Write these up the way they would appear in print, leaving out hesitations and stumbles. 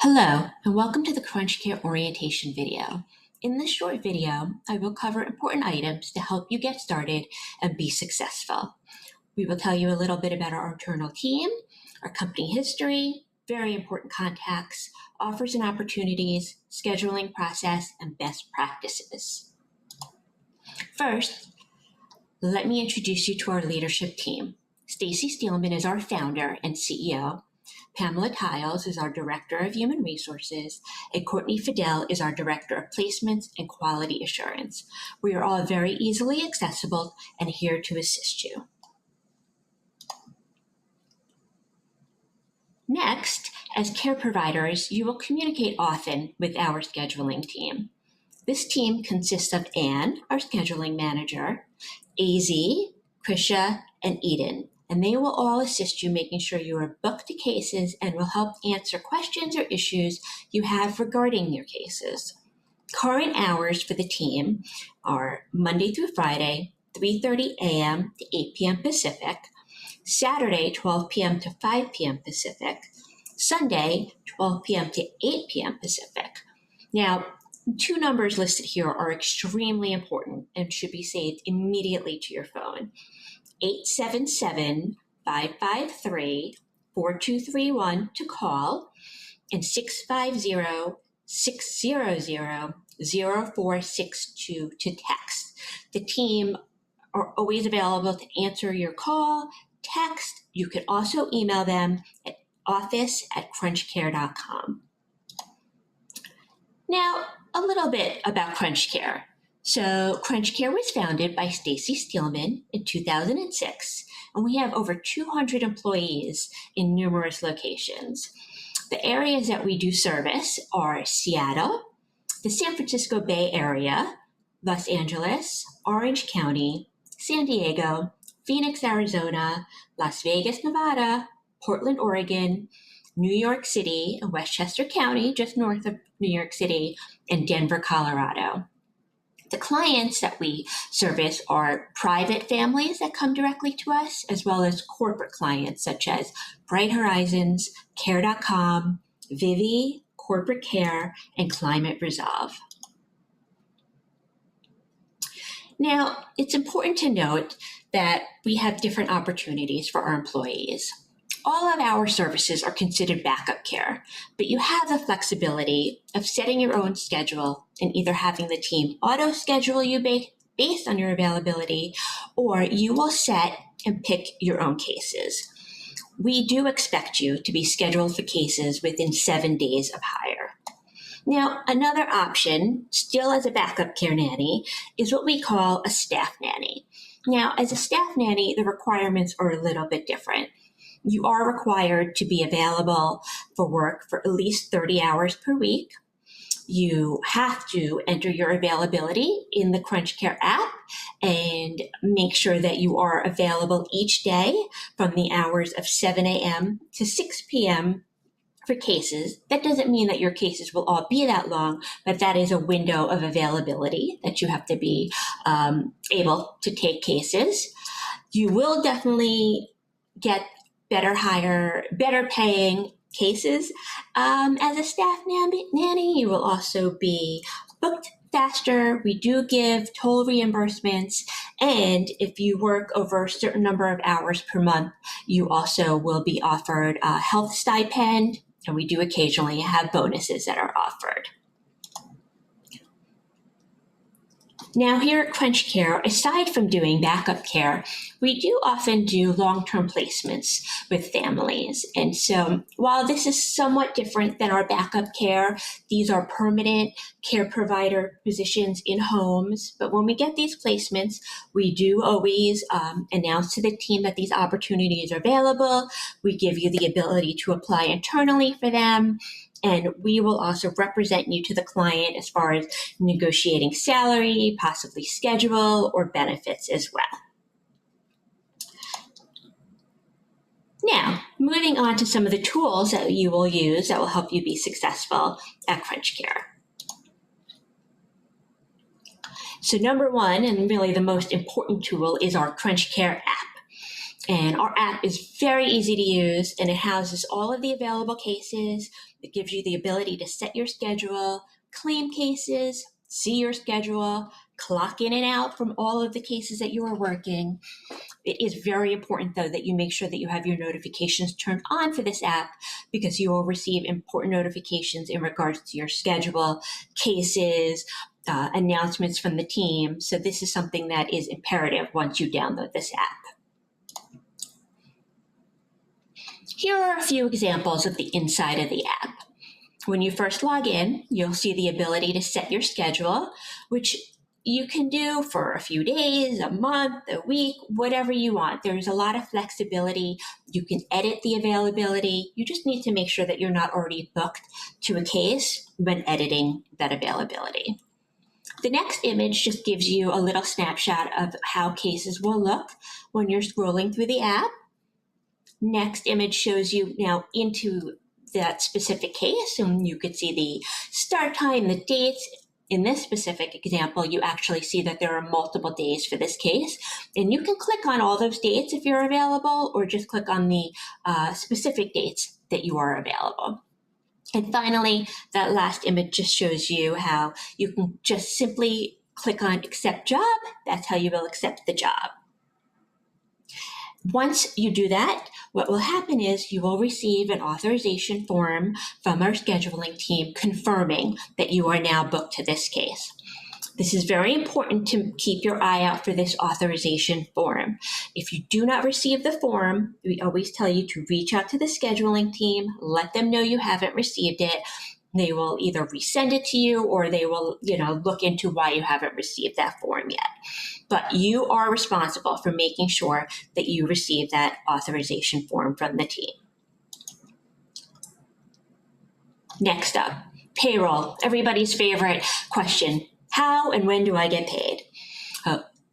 Hello, and welcome to the CrunchCare orientation video. In this short video, I will cover important items to help you get started and be successful. We will tell you a little bit about our internal team, our company history, very important contacts, offers and opportunities, scheduling process, and best practices. First, let me introduce you to our leadership team. Stacy Steelman is our founder and CEO. Pamela Tiles is our Director of Human Resources, and Courtney Fidel is our Director of Placements and Quality Assurance. We are all very easily accessible and here to assist you. Next, as care providers, you will communicate often with our scheduling team. This team consists of Anne, our scheduling manager, AZ, Krisha, and Eden, and they will all assist you making sure you are booked to cases and will help answer questions or issues you have regarding your cases. Current hours for the team are Monday through Friday, 3:30 a.m. to 8 p.m. Pacific, Saturday, 12 p.m. to 5 p.m. Pacific, Sunday, 12 p.m. to 8 p.m. Pacific. Now, two numbers listed here are extremely important and should be saved immediately to your phone. 877-553-4231 to call and 650-600-0462 to text. The team are always available to answer your call, text. You can also email them at office@crunchcare.com. Now, a little bit about CrunchCare. So CrunchCare was founded by Stacy Steelman in 2006, and we have over 200 employees in numerous locations. The areas that we do service are Seattle, the San Francisco Bay Area, Los Angeles, Orange County, San Diego, Phoenix, Arizona, Las Vegas, Nevada, Portland, Oregon, New York City, and Westchester County, just north of New York City, and Denver, Colorado. The clients that we service are private families that come directly to us, as well as corporate clients such as Bright Horizons, Care.com, Vivi, Corporate Care, and Climate Resolve. Now, it's important to note that we have different opportunities for our employees. All of our services are considered backup care, but you have the flexibility of setting your own schedule and either having the team auto-schedule you based on your availability, or you will set and pick your own cases. We do expect you to be scheduled for cases within 7 days of hire. Now, another option, still as a backup care nanny, is what we call a staff nanny. Now, as a staff nanny, the requirements are a little bit different. You are required to be available for work for at least 30 hours per week. You have to enter your availability in the CrunchCare app and make sure that you are available each day from the hours of 7 a.m. to 6 p.m. for cases. That doesn't mean that your cases will all be that long, but that is a window of availability that you have to be able to take cases. You will definitely get better paying cases. As a staff nanny, you will also be booked faster. We do give toll reimbursements, and if you work over a certain number of hours per month, you also will be offered a health stipend, and we do occasionally have bonuses that are offered. Now here at CrunchCare, aside from doing backup care, we do often do long-term placements with families. And so while this is somewhat different than our backup care, these are permanent care provider positions in homes. But when we get these placements, we do always announce to the team that these opportunities are available. We give you the ability to apply internally for them. And we will also represent you to the client as far as negotiating salary, possibly schedule, or benefits as well. Now, moving on to some of the tools that you will use that will help you be successful at CrunchCare. So number one, and really the most important tool, is our CrunchCare app. And our app is very easy to use, and it houses all of the available cases. It gives you the ability to set your schedule, claim cases, see your schedule, clock in and out from all of the cases that you are working. It is very important, though, that you make sure that you have your notifications turned on for this app, because you will receive important notifications in regards to your schedule, cases, announcements from the team. So this is something that is imperative once you download this app. Here are a few examples of the inside of the app. When you first log in, you'll see the ability to set your schedule, which you can do for a few days, a month, a week, whatever you want. There's a lot of flexibility. You can edit the availability. You just need to make sure that you're not already booked to a case when editing that availability. The next image just gives you a little snapshot of how cases will look when you're scrolling through the app. Next image shows you now into that specific case, and you could see the start time, the dates. In this specific example, you actually see that there are multiple days for this case, and you can click on all those dates if you're available, or just click on the specific dates that you are available. And finally, that last image just shows you how you can just simply click on accept job. That's how you will accept the job. Once you do that, what will happen is you will receive an authorization form from our scheduling team confirming that you are now booked to this case. This is very important to keep your eye out for this authorization form. If you do not receive the form, we always tell you to reach out to the scheduling team, let them know you haven't received it. They will either resend it to you, or they will, look into why you haven't received that form yet. But you are responsible for making sure that you receive that authorization form from the team. Next up, payroll, everybody's favorite question. How and when do I get paid?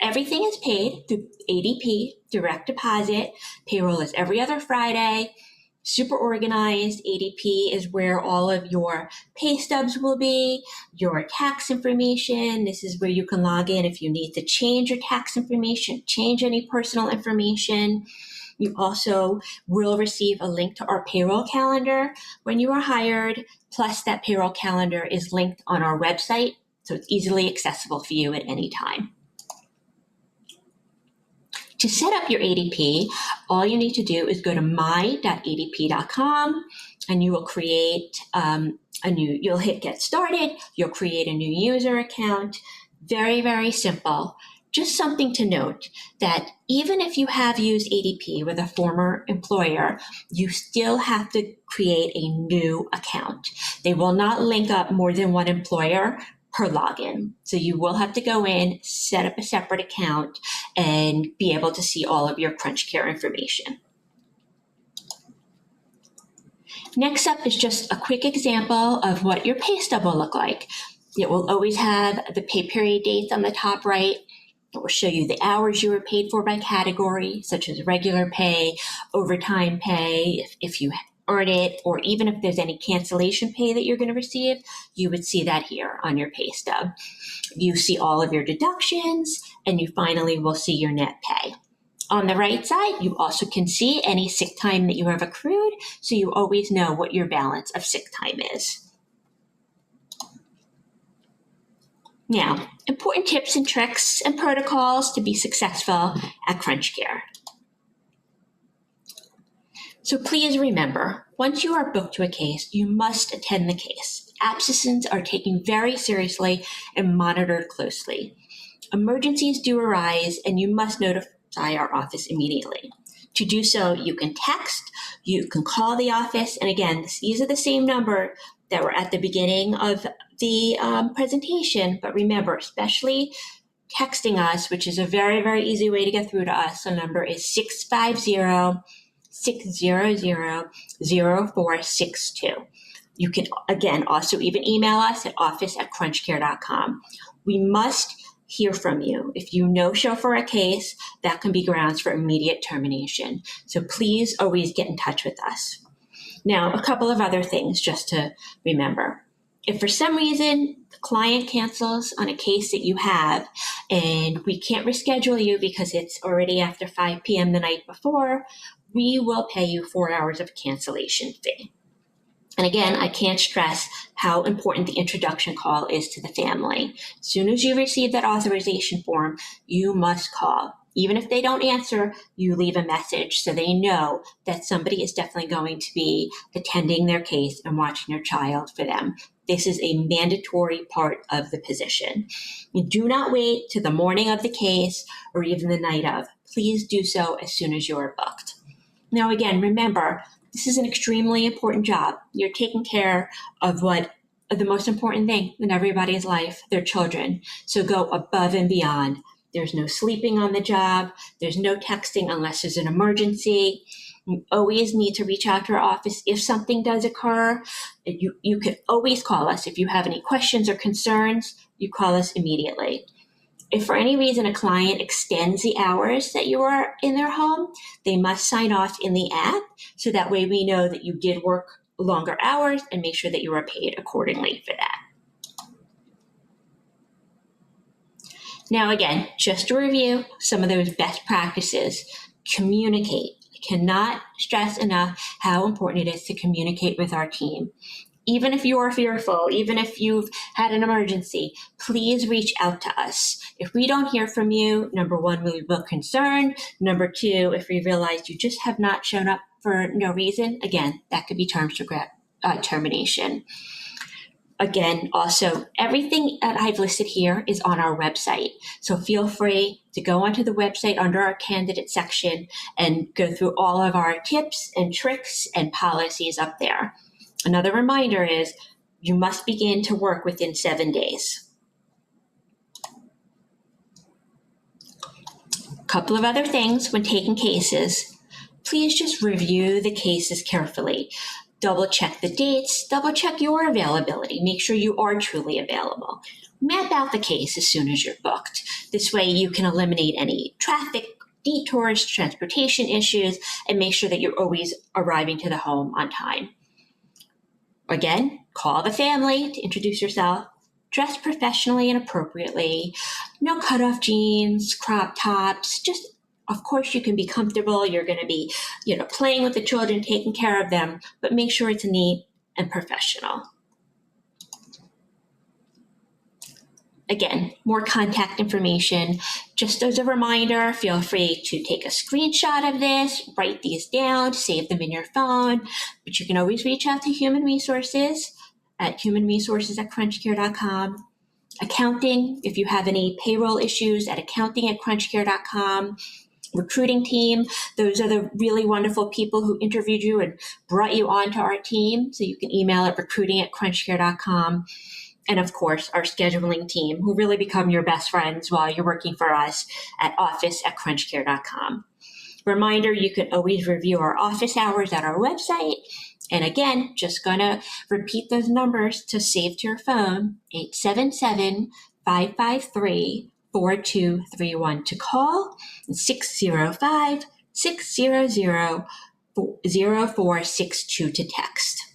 Everything is paid through ADP, direct deposit. Payroll is every other Friday. Super organized. ADP is where all of your pay stubs will be, your tax information. This is where you can log in if you need to change your tax information, change any personal information. You also will receive a link to our payroll calendar when you are hired, plus that payroll calendar is linked on our website, so it's easily accessible for you at any time. To set up your ADP, all you need to do is go to my.adp.com, and you will create you'll hit get started. You'll create a new user account. Very, very simple. Just something to note that even if you have used ADP with a former employer, you still have to create a new account. They will not link up more than one employer per login. So you will have to go in, set up a separate account, and be able to see all of your CrunchCare information. Next up is just a quick example of what your pay stub will look like. It will always have the pay period dates on the top right. It will show you the hours you were paid for by category, such as regular pay, overtime pay, if you earn it, or even if there's any cancellation pay that you're going to receive, you would see that here on your pay stub. You see all of your deductions, and you finally will see your net pay. On the right side, you also can see any sick time that you have accrued, so you always know what your balance of sick time is. Now, important tips and tricks and protocols to be successful at CrunchCare. So please remember, once you are booked to a case, you must attend the case. Absences are taken very seriously and monitored closely. Emergencies do arise, and you must notify our office immediately. To do so, you can text, you can call the office, and again, these are the same number that were at the beginning of the presentation, but remember, especially texting us, which is a very, very easy way to get through to us. The number is 650-600-0462. You can, again, also even email us at office@crunchcare.com. We must hear from you. If you no-show for a case, that can be grounds for immediate termination. So please always get in touch with us. Now, a couple of other things just to remember. If for some reason the client cancels on a case that you have and we can't reschedule you because it's already after 5 p.m. the night before, we will pay you 4 hours of cancellation fee. And again, I can't stress how important the introduction call is to the family. As soon as you receive that authorization form, you must call. Even if they don't answer, you leave a message so they know that somebody is definitely going to be attending their case and watching their child for them. This is a mandatory part of the position. You do not wait to the morning of the case or even the night of. Please do so as soon as you are booked. Now, again, remember, this is an extremely important job. You're taking care of the most important thing in everybody's life, their children. So go above and beyond. There's no sleeping on the job. There's no texting unless there's an emergency. You always need to reach out to our office if something does occur. You can always call us. If you have any questions or concerns, you call us immediately. If for any reason a client extends the hours that you are in their home, they must sign off in the app so that way we know that you did work longer hours and make sure that you are paid accordingly for that. Now, again, just to review some of those best practices, communicate. I cannot stress enough how important it is to communicate with our team. Even if you are fearful, even if you've had an emergency, please reach out to us. If we don't hear from you, number one, we will be concerned. Number two, if we realize you just have not shown up for no reason, again, that could be terms for termination. Again, also, everything that I've listed here is on our website. So feel free to go onto the website under our candidate section and go through all of our tips and tricks and policies up there. Another reminder is you must begin to work within 7 days. A couple of other things when taking cases, please just review the cases carefully. Double check the dates, double check your availability, make sure you are truly available. Map out the case as soon as you're booked. This way you can eliminate any traffic, detours, transportation issues, and make sure that you're always arriving to the home on time. Again, call the family to introduce yourself. Dress professionally and appropriately. No cutoff jeans, crop tops. Just, of course, you can be comfortable. You're going to be, playing with the children, taking care of them, but make sure it's neat and professional. Again, more contact information. Just as a reminder, feel free to take a screenshot of this, write these down, save them in your phone, but you can always reach out to Human Resources at humanresources@crunchcare.com. Accounting, if you have any payroll issues, at accounting@crunchcare.com. Recruiting team, those are the really wonderful people who interviewed you and brought you onto our team, so you can email at recruiting@crunchcare.com. And of course, our scheduling team, who really become your best friends while you're working for us at office@crunchcare.com. Reminder, you can always review our office hours at our website. And again, just gonna repeat those numbers to save to your phone, 877-553-4231 to call, and 605-600-0462 to text.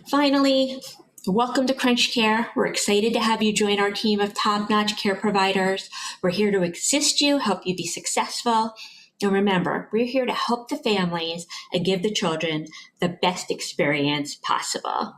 Finally, welcome to Crunch Care. We're excited to have you join our team of top-notch care providers. We're here to assist you, help you be successful. And remember, we're here to help the families and give the children the best experience possible.